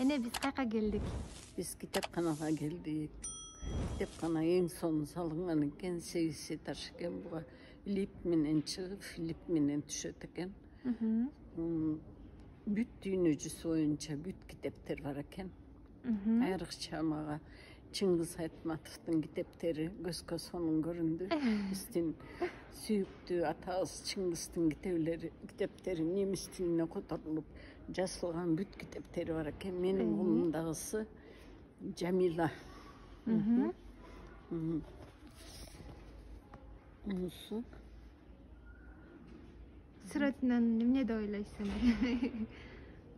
Эне биз кайка келдик? Biz kitapxanaga geldik. Kitapxana en son salıngan eken 8 etaş eken buga lip menen çıgıp lip menen düşöt eken. Büt dünyücüsü boyunca büt kitaplar var eken. Ayırıkça maga Çıngiz Aytmatov'un kitapları gözke sonun göründü. Bizden süyüktü atağız Çingiz'in kitapları nemis tiline kotarılıp жазылған büt kitapları var eken. Menin kolumdağısı Jamila. Onысы Сүрөтүнөн эмне деп ойлойсуң?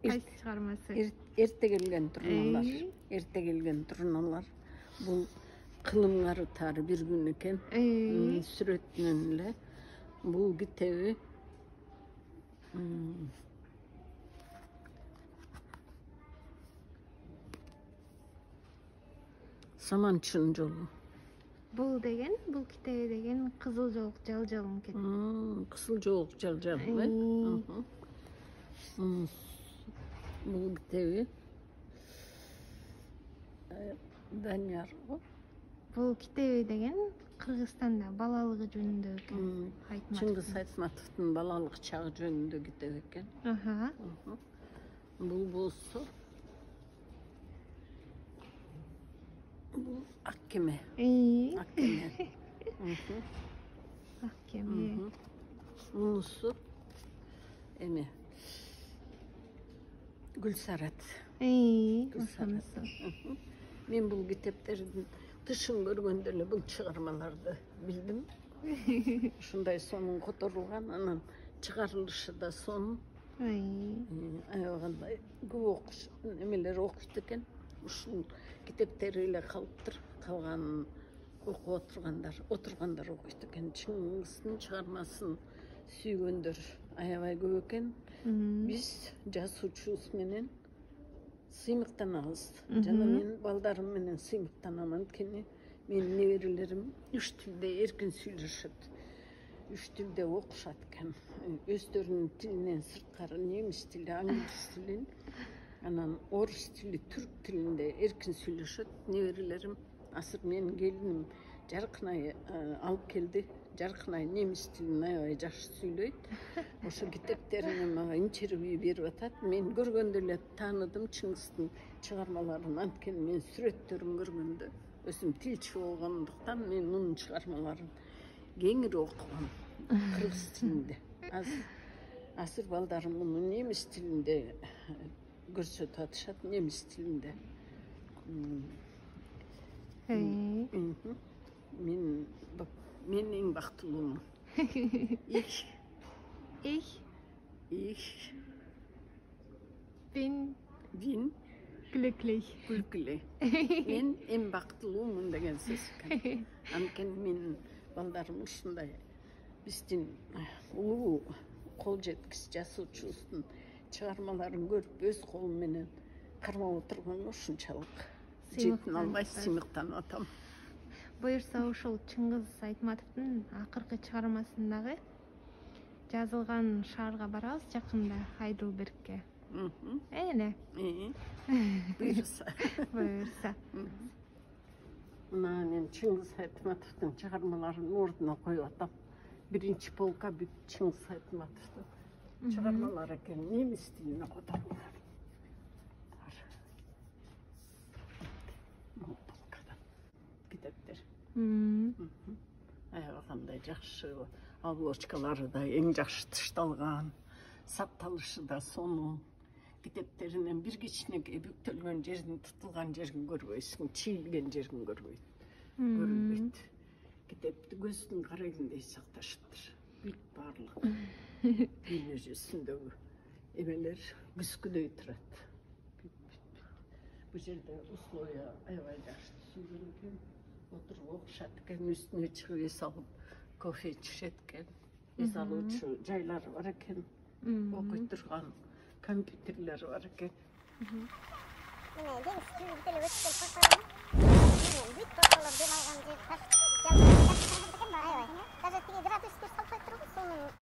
Кайсы чыгармасы? Erте gelgen turnalar. Erте gelgen turnalar. Bu kılımlar tarı bir gün eken. Süretmenle bu kitabı Samançın yolu. Бул китеби деген кызыл жоолук жал-жалым экен. Kızıl Joğuk Calcal mı? Bu kitabı Danyar o. Бул китеби деген Кыргызстанда балалыгы жөнүндө экен. Çıngiz Aytmatov'un balalık çağı jönündө kitap eken. Bu bolsa bu Akkeme. Akkeme. Аккеме. Bunысы эме Gülsarat. Ошонусу. Men bu kitapların dışın görgönde эле bu çıgarmalarda bildim. Şunday sonun kotorulgan, anan çıkarılışı da son. Ayağında bu okuş, emeleri okuydu eken. Uşun kitaplarıyla kalıptır. Kalgan oku oturganlar okuydu eken. Çingiz'in çıkarmasın süygöndür ayabay көп eken. Biz жазуучубуз менен сыймыктанабыз. Жана мен балдарым менен сыймыктанамын. Анткени менин неберелерим 3 tilde erkin сүйлөшөт. 3 tilde окушат экен. Өздөрүнүн тилинен сырткары немис тили, англис тилин, анан орус тили, түрк тилинде эркин сүйлөшөт. Неберелерим азыр менин келиним Жаркынай алып келди. Жаркынай немис тилин аябай жакшы сүйлөйт. Ошо китептерине мага интервью берип атат. Мен көргөндө эле тааныдым Чыңгыздын чыгармаларын. Анткени мен сүрөттөрүн көргөндө өзүм тилчи болгондуктан мен мунун чыгармаларын кеңири окугам кыргыз тилинде. Азыр балдарым муну немис тилинде көрсөтүп атышат, немис тилинде. Men en baktılığım. Ich bin glücklich. Men en baktılığım degen söz. Anken men baldarım ушундай биздин улуу кол жеткис жазуучубуздун чыгармаларын көрүп өз колум менен кармап отурганга ушунчалык жетин албай сыймыктанып атам. Буюрса ушул Чыңгыз Айтматовдун акыркы чыгармасындагы жазылган шаарга барабыз жакында, Айдылбергке. Эне. Буюрса. Мына мен Чыңгыз Айтматовдун чыгармаларын ордуна коюп атам. Биринчи полка бүт Чыңгыз Айтматовдун чыгармалары экен, немис тилине которулган. Kitaplar. Ayağımda жақсы, обложкалары да ең жақсы тышталған, сапталышы да соның. Kitaplarının bir кичинекей бүктөлгөн жерин, тутулган жерин көрбөйсүң, чийилген жерин көрбөйт. Kitapты көздүн карайгындай сакташыптыр. Бүт барлык дүйнө жүзүндөгү эмелер күзгүдөй турат. Бул жерде условия аябай жакшы түзүлгөн экен. Oturup okuşat eken, üstüne çıkıp es alıp kofe içişet eken, es alıcı jaylar var eken, okuyturgan kompüterler var eken.